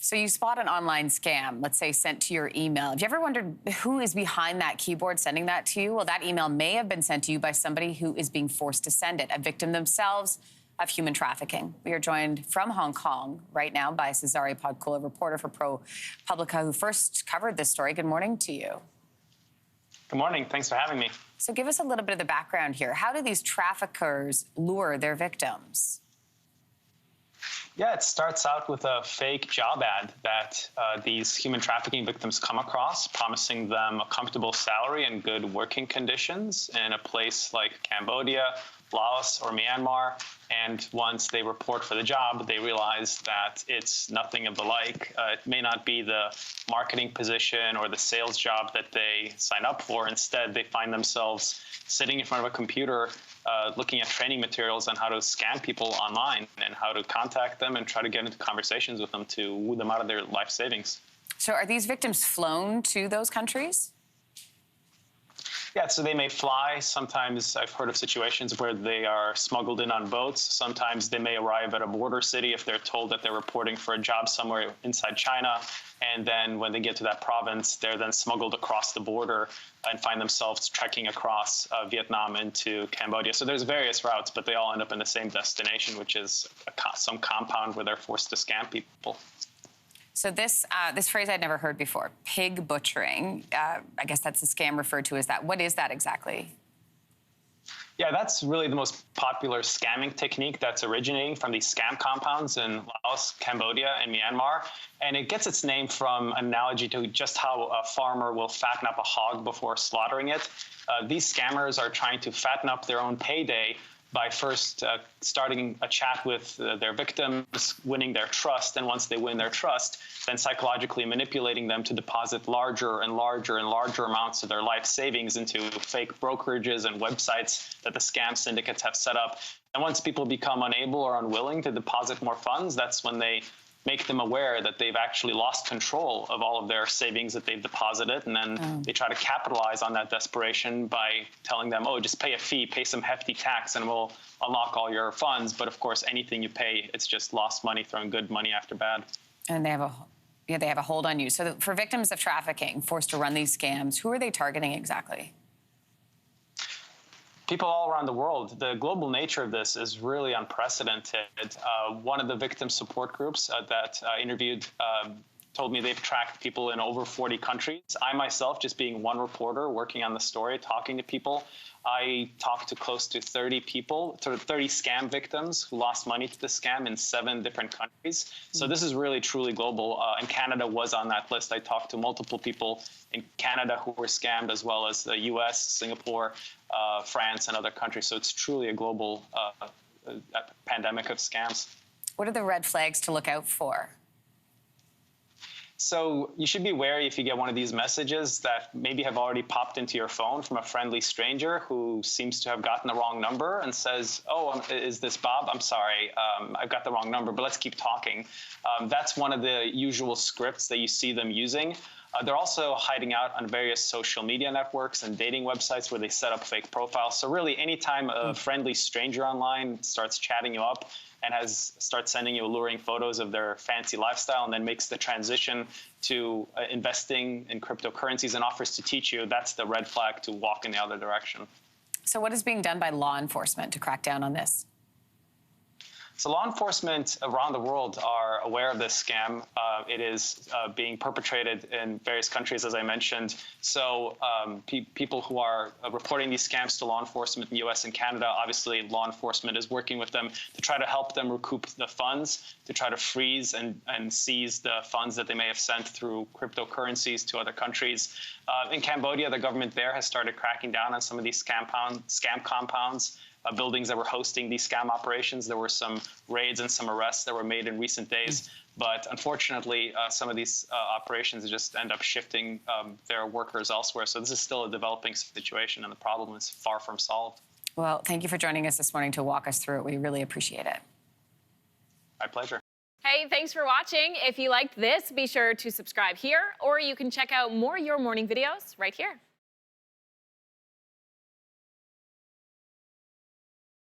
So you spot an online scam, let's say sent to your email. Have you ever wondered who is behind that keyboard sending that to you? Well, that email may have been sent to you by somebody who is being forced to send it, a victim themselves of human trafficking. We are joined from Hong Kong right now by Cesare Podkula, reporter for ProPublica, who first covered this story. Good morning to you. Good morning. Thanks for having me. So give us a little bit of the background here. How do these traffickers lure their victims? Yeah, it starts out with a fake job ad that these human trafficking victims come across, promising them a comfortable salary and good working conditions in a place like Cambodia, Laos, or Myanmar. And once they report for the job, they realize that it's nothing of the like. It may not be the marketing position or the sales job that they sign up for. Instead, they find themselves sitting in front of a computer looking at training materials on how to scam people online and how to contact them and try to get into conversations with them to woo them out of their life savings. So are these victims flown to those countries? Yeah, so they may fly. Sometimes I've heard of situations where they are smuggled in on boats. Sometimes they may arrive at a border city if they're told that they're reporting for a job somewhere inside China. And then when they get to that province, they're then smuggled across the border and find themselves trekking across Vietnam into Cambodia. So there's various routes, but they all end up in the same destination, which is some compound where they're forced to scam people. So this phrase I'd never heard before, pig butchering. I guess that's the scam referred to as that. What is that exactly? Yeah, that's really the most popular scamming technique that's originating from these scam compounds in Laos, Cambodia, and Myanmar. And it gets its name from an analogy to just how a farmer will fatten up a hog before slaughtering it. These scammers are trying to fatten up their own payday by first starting a chat with their victims, winning their trust, and once they win their trust, then psychologically manipulating them to deposit larger and larger and larger amounts of their life savings into fake brokerages and websites that the scam syndicates have set up. And once people become unable or unwilling to deposit more funds, that's when they make them aware that they've actually lost control of all of their savings that they've deposited. And then they try to capitalize on that desperation by telling them, oh, just pay a fee, pay some hefty tax, and we'll unlock all your funds. But of course, anything you pay, it's just lost money, throwing good money after bad. And they have a hold on you. So for victims of trafficking, forced to run these scams, who are they targeting exactly? People all around the world. The global nature of this is really unprecedented. One of the victim support groups that I interviewed told me they've tracked people in over 40 countries. I myself, just being one reporter working on the story, talking to people, I talked to close to 30 people, 30 scam victims who lost money to the scam in 7 different countries. So this is really, truly global. And Canada was on that list. I talked to multiple people in Canada who were scammed, as well as the US, Singapore, France, and other countries. So it's truly a global pandemic of scams. What are the red flags to look out for? So you should be wary if you get one of these messages that maybe have already popped into your phone from a friendly stranger who seems to have gotten the wrong number and says, oh, is this Bob? I'm sorry, I've got the wrong number, but let's keep talking. That's one of the usual scripts that you see them using. They're also hiding out on various social media networks and dating websites where they set up fake profiles. So really, anytime a friendly stranger online starts chatting you up and starts sending you alluring photos of their fancy lifestyle and then makes the transition to investing in cryptocurrencies and offers to teach you, that's the red flag to walk in the other direction. So what is being done by law enforcement to crack down on this? So law enforcement around the world are aware of this scam. It is being perpetrated in various countries, as I mentioned. So people who are reporting these scams to law enforcement in the US and Canada, obviously law enforcement is working with them to try to help them recoup the funds, to try to freeze and seize the funds that they may have sent through cryptocurrencies to other countries. In Cambodia, the government there has started cracking down on some of these scam compounds. Buildings that were hosting these scam operations. There were some raids and some arrests that were made in recent days. But unfortunately, some of these operations just end up shifting their workers elsewhere. So this is still a developing situation, and the problem is far from solved. Well, thank you for joining us this morning to walk us through it. We really appreciate it. My pleasure. Hey, thanks for watching. If you liked this, be sure to subscribe here, or you can check out more Your Morning videos right here.